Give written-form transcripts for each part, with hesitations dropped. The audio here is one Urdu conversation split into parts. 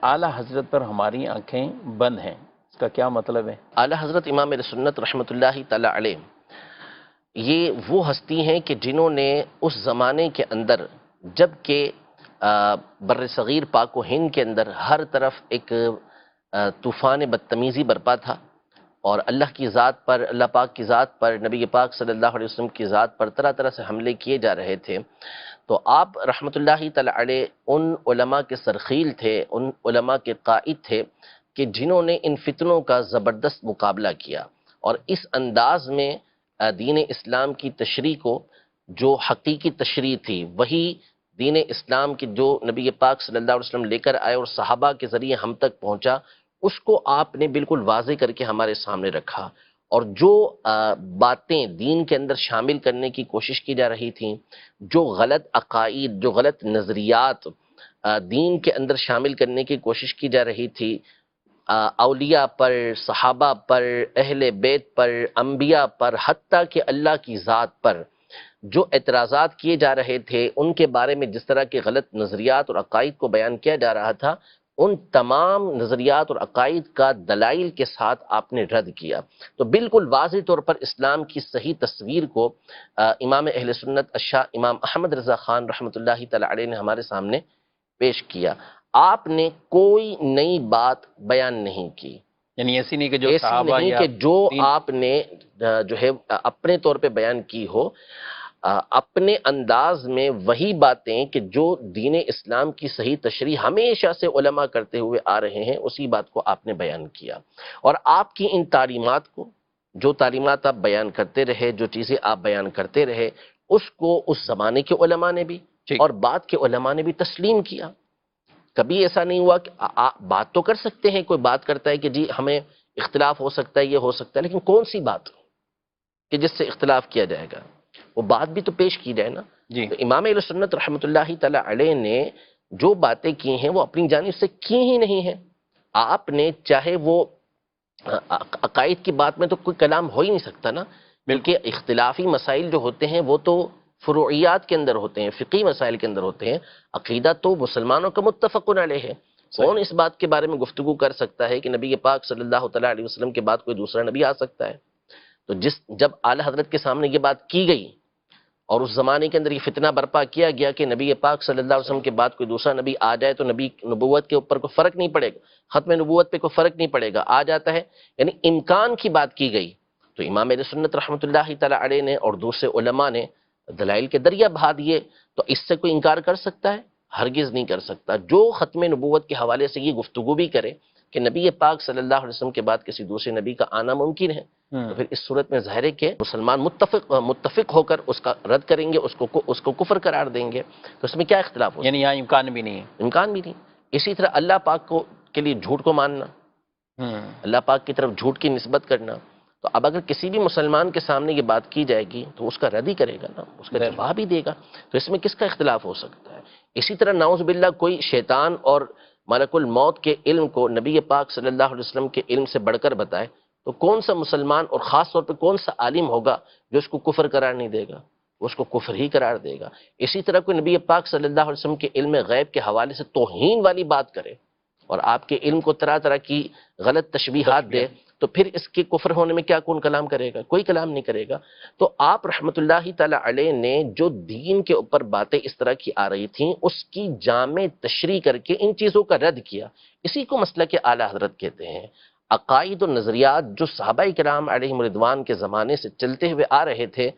اعلیٰ حضرت پر ہماری آنکھیں بند ہیں، اس کا کیا مطلب ہے؟ اعلیٰ حضرت امام اہل سنت رحمۃ اللہ تعالی علیہ یہ وہ ہستی ہیں کہ جنہوں نے اس زمانے کے اندر، جب کہ بر صغیر پاک و ہند کے اندر ہر طرف ایک طوفان بدتمیزی برپا تھا، اور اللہ کی ذات پر، اللہ پاک کی ذات پر، نبی پاک صلی اللہ علیہ وسلم کی ذات پر طرح طرح سے حملے کیے جا رہے تھے، تو آپ رحمۃ اللہ تعالی علیہ ان علماء کے سرخیل تھے، ان علماء کے قائد تھے کہ جنہوں نے ان فتنوں کا زبردست مقابلہ کیا، اور اس انداز میں دین اسلام کی تشریح کو، جو حقیقی تشریح تھی وہی دین اسلام کی جو نبی پاک صلی اللہ علیہ وسلم لے کر آئے اور صحابہ کے ذریعے ہم تک پہنچا، اس کو آپ نے بالکل واضح کر کے ہمارے سامنے رکھا، اور جو باتیں دین کے اندر شامل کرنے کی کوشش کی جا رہی تھیں، جو غلط عقائد، جو غلط نظریات دین کے اندر شامل کرنے کی کوشش کی جا رہی تھی، اولیاء پر، صحابہ پر، اہل بیت پر، انبیاء پر، حتیٰ کہ اللہ کی ذات پر جو اعتراضات کیے جا رہے تھے، ان کے بارے میں جس طرح کے غلط نظریات اور عقائد کو بیان کیا جا رہا تھا، ان تمام نظریات اور عقائد کا دلائل کے ساتھ آپ نے رد کیا۔ تو بالکل واضح طور پر اسلام کی صحیح تصویر کو امام اہل سنت الشاہ امام احمد رضا خان رحمۃ اللہ تعالی علیہ نے ہمارے سامنے پیش کیا۔ آپ نے کوئی نئی بات بیان نہیں کی، یعنی ایسی نہیں کہ جو ایسی صحابہ نہیں یا کہ جو دین آپ نے جو ہے اپنے طور پہ بیان کی ہو، اپنے انداز میں وہی باتیں کہ جو دین اسلام کی صحیح تشریح ہمیشہ سے علماء کرتے ہوئے آ رہے ہیں، اسی بات کو آپ نے بیان کیا، اور آپ کی ان تعلیمات کو، جو تعلیمات آپ بیان کرتے رہے، جو چیزیں آپ بیان کرتے رہے، اس کو اس زمانے کے علماء نے بھی ٹھیک اور بعد کے علماء نے بھی تسلیم کیا۔ کبھی ایسا نہیں ہوا کہ بات تو کر سکتے ہیں، کوئی بات کرتا ہے کہ جی ہمیں اختلاف ہو سکتا ہے، یہ ہو سکتا ہے، لیکن کون سی بات کہ جس سے اختلاف کیا جائے گا، وہ بات بھی تو پیش کی جائے نا۔ جی تو امام اہل سنت رحمۃ اللہ تعالی علیہ نے جو باتیں کی ہیں وہ اپنی جانب سے کی ہی نہیں ہیں۔ آپ نے چاہے وہ عقائد کی بات میں تو کوئی کلام ہو ہی نہیں سکتا نا، بلکہ اختلافی مسائل جو ہوتے ہیں وہ تو فروعیات کے اندر ہوتے ہیں، فقہی مسائل کے اندر ہوتے ہیں، عقیدہ تو مسلمانوں کا متفق علیہ ہے۔ کون اس بات کے بارے میں گفتگو کر سکتا ہے کہ نبی پاک صلی اللہ تعالی علیہ وسلم کے بعد کوئی دوسرا نبی آ سکتا ہے؟ تو جب اعلی حضرت کے سامنے یہ بات کی گئی اور اس زمانے کے اندر یہ فتنہ برپا کیا گیا کہ نبی پاک صلی اللہ علیہ وسلم کے بعد کوئی دوسرا نبی آ جائے تو نبی نبوت کے اوپر کوئی فرق نہیں پڑے گا، ختم نبوت پہ کوئی فرق نہیں پڑے گا، آ جاتا ہے، یعنی امکان کی بات کی گئی، تو امام اہل سنت رحمۃ اللہ تعالی علیہ نے اور دوسرے علماء نے دلائل کے دریا بہا دیے، تو اس سے کوئی انکار کر سکتا ہے؟ ہرگز نہیں کر سکتا۔ جو ختم نبوت کے حوالے سے یہ گفتگو بھی کرے کہ نبی پاک صلی اللہ علیہ وسلم کے بعد کسی دوسرے نبی کا آنا ممکن ہے، تو پھر اس صورت میں ظاہر ہے کہ مسلمان متفق ہو کر اس کا رد کریں گے، اس کو کفر قرار دیں گے، تو اس میں کیا اختلاف ہو یعنی یہاں امکان بھی نہیں ہے۔ امکان بھی نہیں۔ اسی طرح اللہ پاک کے لیے جھوٹ کو ماننا، اللہ پاک کی طرف جھوٹ کی نسبت کرنا، تو اب اگر کسی بھی مسلمان کے سامنے یہ بات کی جائے گی تو اس کا رد ہی کرے گا نا، اس کا جواب ہی دے گا، تو اس میں کس کا اختلاف ہو سکتا ہے؟ اسی طرح نعوذ باللہ کوئی شیطان اور ملک الموت کے علم کو نبی پاک صلی اللہ علیہ وسلم کے علم سے بڑھ کر بتائے، تو کون سا مسلمان اور خاص طور پہ کون سا عالم ہوگا جو اس کو کفر قرار نہیں دے گا؟ اس کو کفر ہی قرار دے گا۔ اسی طرح کوئی نبی پاک صلی اللہ علیہ وسلم کے علم غیب کے حوالے سے توہین والی بات کرے اور آپ کے علم کو طرح طرح کی غلط تشبیہات دے، تو پھر اس کے کفر ہونے میں کیا کون کلام کرے گا؟ کوئی کلام نہیں کرے گا۔ تو آپ رحمت اللہ تعالی علیہ نے جو دین کے اوپر باتیں اس طرح کی آ رہی تھیں، اس کی جامع تشریح کر کے ان چیزوں کا رد کیا۔ اسی کو مسلک اعلی حضرت کہتے ہیں۔ عقائد و نظریات جو صحابہ کرام علیہم رضوان کے زمانے سے چلتے ہوئے آ رہے تھے،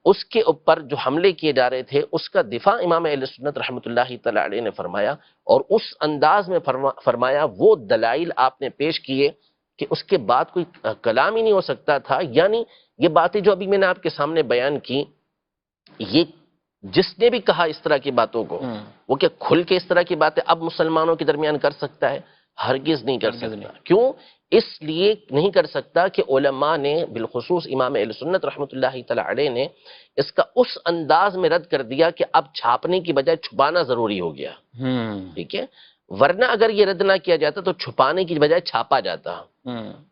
اس کے اوپر جو حملے کیے جا رہے تھے، اس کا دفاع امام اہل سنت رحمۃ اللہ تعالی علیہ نے فرمایا، اور اس انداز میں فرمایا، وہ دلائل آپ نے پیش کیے کہ اس کے بعد کوئی کلام ہی نہیں ہو سکتا تھا۔ یعنی یہ باتیں جو ابھی میں نے آپ کے سامنے بیان کی، یہ جس نے بھی کہا اس طرح کی باتوں کو، وہ کیا کھل کے اس طرح کی باتیں اب مسلمانوں کے درمیان کر سکتا ہے؟ ہرگز نہیں کر سکتا۔ کیوں؟ اس لیے نہیں کر سکتا کہ علماء نے، بالخصوص امام اہل سنت رحمۃ اللہ تعالی علیہ نے، اس کا اس انداز میں رد کر دیا کہ اب چھاپنے کی بجائے چھپانا ضروری ہو گیا۔ ٹھیک ہے؟ ورنہ اگر یہ رد نہ کیا جاتا تو چھپانے کی بجائے چھاپا جاتا۔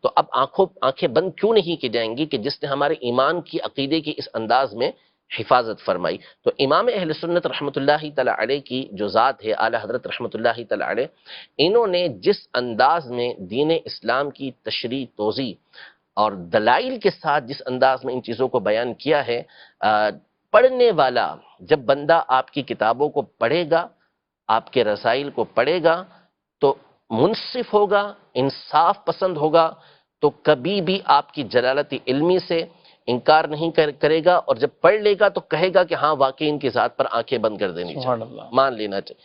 تو اب آنکھیں بند کیوں نہیں کی جائیں گی کہ جس نے ہمارے ایمان کی، عقیدے کی اس انداز میں حفاظت فرمائی. تو امام اہل سنت رحمۃ اللہ تعالی علیہ کی جو ذات ہے، اعلیٰ حضرت رحمۃ اللہ تعالی علیہ، انہوں نے جس انداز میں دین اسلام کی تشریح، توضیح اور دلائل کے ساتھ جس انداز میں ان چیزوں کو بیان کیا ہے، پڑھنے والا جب بندہ آپ کی کتابوں کو پڑھے گا، آپ کے رسائل کو پڑھے گا، تو منصف ہوگا، انصاف پسند ہوگا، تو کبھی بھی آپ کی جلالت علمی سے انکار نہیں کرے گا، اور جب پڑھ لے گا تو کہے گا کہ ہاں واقعی ان کی ذات پر آنکھیں بند کر دینی سبحان چاہیے، اللہ. مان لینا چاہیے.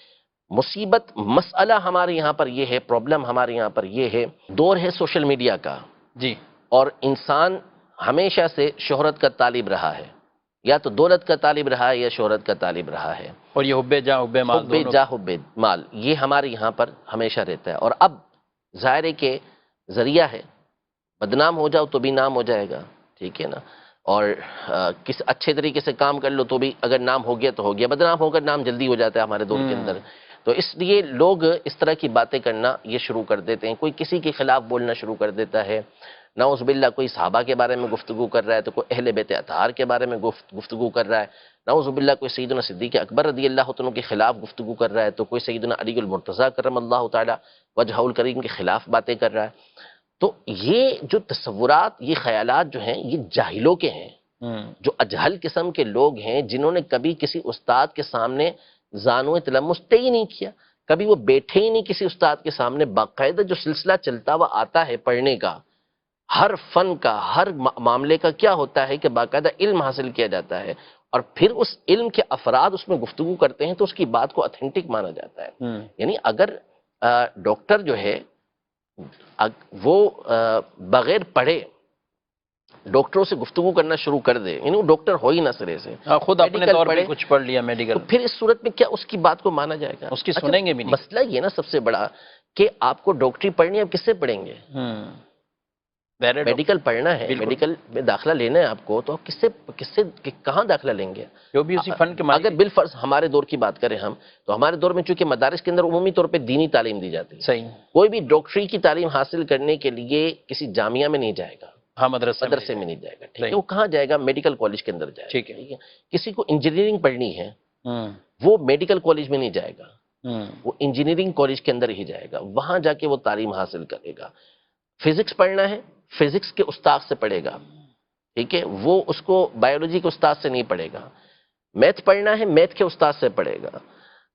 مصیبت مسئلہ ہمارے یہاں پر یہ ہے، پرابلم ہمارے یہاں پر یہ ہے، دور ہے سوشل میڈیا کا، جی. اور انسان ہمیشہ سے شہرت کا طالب رہا ہے، یا تو دولت کا طالب رہا ہے یا شہرت کا طالب رہا ہے، اور یہ حب جاہ حب مال حب دونوں. جاہ حب مال، یہ ہمارے یہاں پر ہمیشہ رہتا ہے. اور اب ظاہر ہے کہ ذریعہ ہے، بدنام ہو جاؤ تو بھی نام ہو جائے گا، ٹھیک ہے نا، اور کس اچھے طریقے سے کام کر لو تو بھی اگر نام ہو گیا تو ہو گیا، بدنام ہو کر نام جلدی ہو جاتا ہے ہمارے دور کے اندر. تو اس لیے لوگ اس طرح کی باتیں کرنا یہ شروع کر دیتے ہیں، کوئی کسی کے خلاف بولنا شروع کر دیتا ہے، نعوذ باللہ کوئی صحابہ کے بارے میں گفتگو کر رہا ہے، تو کوئی اہل بیت اطہار کے بارے میں گفتگو کر رہا ہے، نعوذ باللہ کوئی سیدنا صدیق اکبر رضی اللہ عنہ کے خلاف گفتگو کر رہا ہے، تو کوئی سیدنا علی المرتضیٰ کرم اللہ تعالی وجہہ الکریم کے خلاف باتیں کر رہا ہے. تو یہ جو تصورات، یہ خیالات جو ہیں، یہ جاہلوں کے ہیں، جو اجہل قسم کے لوگ ہیں، جنہوں نے کبھی کسی استاد کے سامنے زانو تلمس طے ہی نہیں کیا، کبھی وہ بیٹھے ہی نہیں کسی استاد کے سامنے. باقاعدہ جو سلسلہ چلتا ہوا آتا ہے پڑھنے کا، ہر فن کا، ہر معاملے کا کیا ہوتا ہے کہ باقاعدہ علم حاصل کیا جاتا ہے، اور پھر اس علم کے افراد اس میں گفتگو کرتے ہیں تو اس کی بات کو اتھینٹک مانا جاتا ہے. یعنی اگر ڈاکٹر جو ہے وہ بغیر پڑھے ڈاکٹروں سے گفتگو کرنا شروع کر دے، یعنی وہ ڈاکٹر ہو ہی نہ سرے سے، خود اپنے طور پہ کچھ پڑھ لیا میڈیکل، تو پھر اس صورت میں کیا اس کی بات کو مانا جائے گا؟ اس کی سنیں گے بھی نہیں. مسئلہ یہ نا سب سے بڑا کہ آپ کو ڈاکٹری پڑھنی ہے، آپ کس سے پڑھیں گے؟ میڈیکل پڑھنا ہے، میڈیکل میں داخلہ لینا ہے آپ کو، تو آپ کس سے کہاں داخلہ لیں گے؟ جو بھی اسی فن کے مالک. اگر بالفرض ہمارے دور کی بات کریں ہم، تو ہمارے دور میں چونکہ مدارس کے اندر عمومی طور پہ دینی تعلیم دی جاتی ہے، صحیح. کوئی بھی ڈاکٹری کی تعلیم حاصل کرنے کے لیے کسی جامعہ میں نہیں جائے گا، ہاں مدرسے میں نہیں جائے گا، ٹھیک ہے، وہ کہاں جائے گا؟ میڈیکل کالج کے اندر جائے گا، ٹھیک ہے. کسی کو انجینئرنگ پڑھنی ہے وہ میڈیکل کالج میں نہیں جائے گا، وہ انجینئرنگ کالج کے اندر ہی جائے گا، وہاں جا کے وہ تعلیم حاصل کرے گا. فزکس پڑھنا ہے، فزکس کے استاد سے پڑھے گا، ٹھیک ہے، وہ اس کو بایولوجی کے استاد سے نہیں پڑھے گا. میتھ پڑھنا ہے، میتھ کے استاد سے پڑھے گا.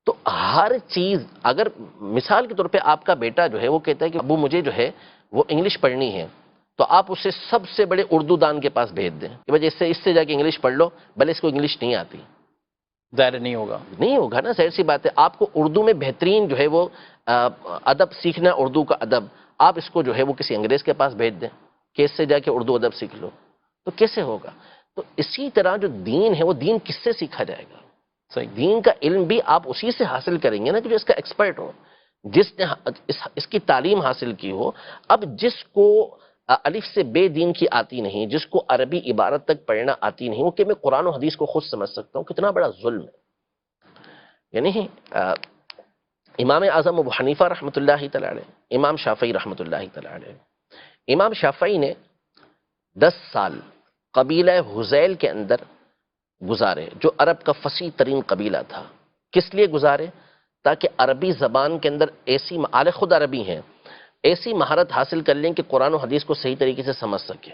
تو ہر چیز، اگر مثال کے طور پہ آپ کا بیٹا جو ہے وہ کہتا ہے کہ ابو مجھے جو ہے وہ انگلش پڑھنی ہے، تو آپ اسے سب سے بڑے اردو دان کے پاس بھیج دیں کہ بھائی اس سے جا کے انگلش پڑھ لو، بھلے اس کو انگلش نہیں آتی. ظاہر نہیں ہوگا نا، ظاہر سی بات ہے. آپ کو اردو میں بہترین جو ہے وہ ادب سیکھنا، اردو کا ادب، آپ اس کو جو ہے وہ کسی انگریز کے پاس بھیج دیں کہ اس سے جا کے اردو ادب سیکھ لو، تو کیسے ہوگا؟ تو اسی طرح جو دین ہے وہ دین کس سے سیکھا جائے گا؟ صحیح. دین کا علم بھی آپ اسی سے حاصل کریں گے نا کہ جو اس کا ایکسپرٹ ہو، جس نے اس کی تعلیم حاصل کی ہو. اب جس کو الف سے بے دین کی آتی نہیں، جس کو عربی عبارت تک پڑھنا آتی نہیں، وہ کہ میں قرآن و حدیث کو خود سمجھ سکتا ہوں، کتنا بڑا ظلم ہے. یعنی امام اعظم ابو حنیفہ رحمۃ اللہ تعالی علیہ، امام شافعی رحمۃ اللہ تعالی علیہ، امام شافعی نے 10 سال قبیلہ حذیل کے اندر گزارے، جو عرب کا فصیح ترین قبیلہ تھا. کس لیے گزارے؟ تاکہ عربی زبان کے اندر ایسی اعلی خود عربی ہیں، ایسی مہارت حاصل کر لیں کہ قرآن و حدیث کو صحیح طریقے سے سمجھ سکیں،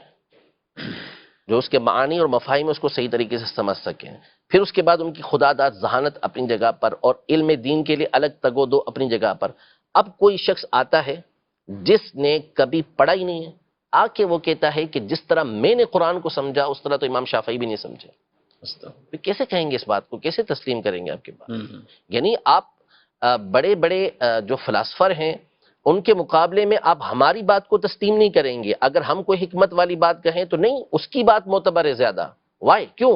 جو اس کے معانی اور مفاہیم اس کو صحیح طریقے سے سمجھ سکیں. پھر اس کے بعد ان کی خدا داد ذہانت اپنی جگہ پر، اور علم دین کے لیے الگ تگ و دو اپنی جگہ پر. اب کوئی شخص آتا ہے جس نے کبھی پڑھا ہی نہیں ہے، آ کے وہ کہتا ہے کہ جس طرح میں نے قرآن کو سمجھا اس طرح تو امام شافعی بھی نہیں سمجھے. کیسے کہیں گے اس بات کو؟ کیسے تسلیم کریں گے آپ کی بات؟ یعنی آپ بڑے بڑے جو فلاسفر ہیں ان کے مقابلے میں آپ ہماری بات کو تسلیم نہیں کریں گے. اگر ہم کوئی حکمت والی بات کہیں تو نہیں، اس کی بات معتبر ہے زیادہ. وائی؟ کیوں؟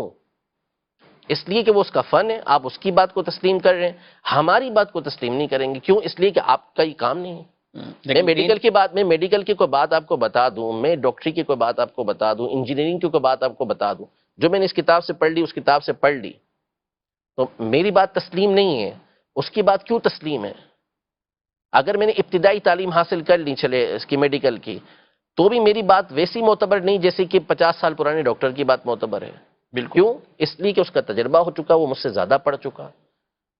اس لیے کہ وہ اس کا فن ہے، آپ اس کی بات کو تسلیم کر رہے ہیں، ہماری بات کو تسلیم نہیں کریں گے. کیوں؟ اس لیے کہ آپ کا یہ کام نہیں ہے. میں میڈیکل کی کوئی بات آپ کو بتا دوں، میں ڈاکٹری کی کوئی بات آپ کو بتا دوں، انجینئرنگ کی کوئی بات آپ کو بتا دوں، جو میں نے اس کتاب سے پڑھ لی، اس کتاب سے پڑھ لی، تو میری بات تسلیم نہیں ہے. اس کی بات کیوں تسلیم ہے؟ اگر میں نے ابتدائی تعلیم حاصل کر لی چلے اس کی میڈیکل کی، تو بھی میری بات ویسی معتبر نہیں جیسے کہ 50 سال پرانے ڈاکٹر کی بات معتبر ہے. بالکل کیوں؟ اس لیے کہ اس کا تجربہ ہو چکا، وہ مجھ سے زیادہ پڑھ چکا.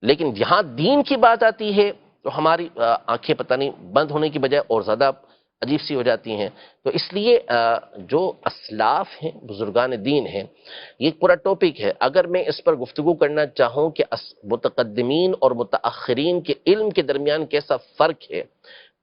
لیکن یہاں دین کی بات آتی ہے تو ہماری آنکھیں پتہ نہیں بند ہونے کی بجائے اور زیادہ عجیب سی ہو جاتی ہیں. تو اس لیے جو اسلاف ہیں، بزرگان دین ہیں، یہ ایک پورا ٹاپک ہے. اگر میں اس پر گفتگو کرنا چاہوں کہ متقدمین اور متاخرین کے علم کے درمیان کیسا فرق ہے،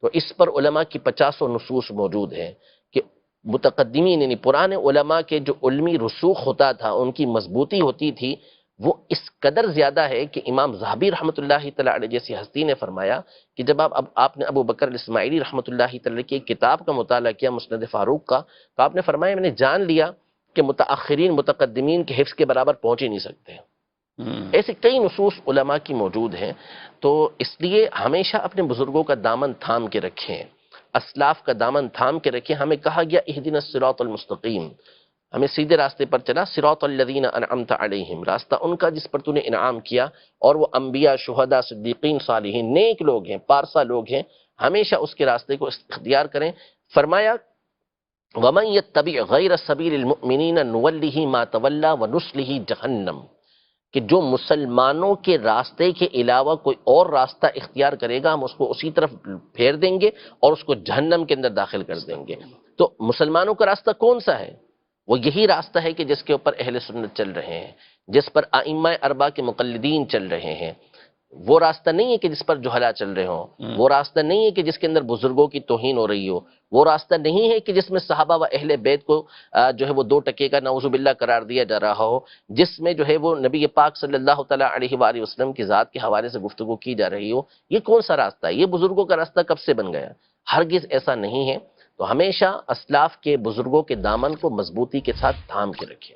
تو اس پر علماء کی 50 نصوص موجود ہیں کہ متقدمین یعنی پرانے علماء کے جو علمی رسوخ ہوتا تھا، ان کی مضبوطی ہوتی تھی، وہ اس قدر زیادہ ہے کہ امام ذہبی رحمۃ اللہ تعالی علیہ جیسی ہستی نے فرمایا کہ جب آپ نے ابو بکر الاسماعیلی رحمۃ اللہ تعالی کی ایک کتاب کا مطالعہ کیا، مسند فاروق کا، تو آپ نے فرمایا میں نے جان لیا کہ متاخرین متقدمین کے حفظ کے برابر پہنچ ہی نہیں سکتے. ایسے کئی نصوص علماء کی موجود ہیں. تو اس لیے ہمیشہ اپنے بزرگوں کا دامن تھام کے رکھیں، اسلاف کا دامن تھام کے رکھیں. ہمیں کہا گیا اہدنا الصراط المستقیم، ہمیں سیدھے راستے پر چلا. صراط الذین انعمت علیہم، راستہ ان کا جس پر تو نے انعام کیا، اور وہ انبیاء، شہداء، صدیقین، صالحین، نیک لوگ ہیں، پارسا لوگ ہیں. ہمیشہ اس کے راستے کو اختیار کریں. فرمایا وَمَن يَتَّبِعْ غَيْرَ سَبِيلِ الْمُؤْمِنِينَ نُوَلِّهِ مَا تَوَلَّى وَنُصْلِهِ جَهَنَّمَ، کہ جو مسلمانوں کے راستے کے علاوہ کوئی اور راستہ اختیار کرے گا، ہم اس کو اسی طرف پھیر دیں گے اور اس کو جہنم کے اندر داخل کر دیں گے. تو مسلمانوں کا راستہ کون سا ہے؟ وہ یہی راستہ ہے کہ جس کے اوپر اہل سنت چل رہے ہیں، جس پر ائمہ اربعہ کے مقلدین چل رہے ہیں. وہ راستہ نہیں ہے کہ جس پر جہلا چل رہے ہوں، وہ راستہ نہیں ہے کہ جس کے اندر بزرگوں کی توہین ہو رہی ہو، وہ راستہ نہیں ہے کہ جس میں صحابہ و اہل بیت کو جو ہے وہ 2 ٹکے کا نعوذ باللہ قرار دیا جا رہا ہو، جس میں جو ہے وہ نبی پاک صلی اللہ تعالیٰ علیہ وآلہ وسلم کی ذات کے حوالے سے گفتگو کی جا رہی ہو. یہ کون سا راستہ ہے؟ یہ بزرگوں کا راستہ کب سے بن گیا؟ ہرگز ایسا نہیں ہے. تو ہمیشہ اسلاف کے بزرگوں کے دامن کو مضبوطی کے ساتھ تھام کے رکھیں.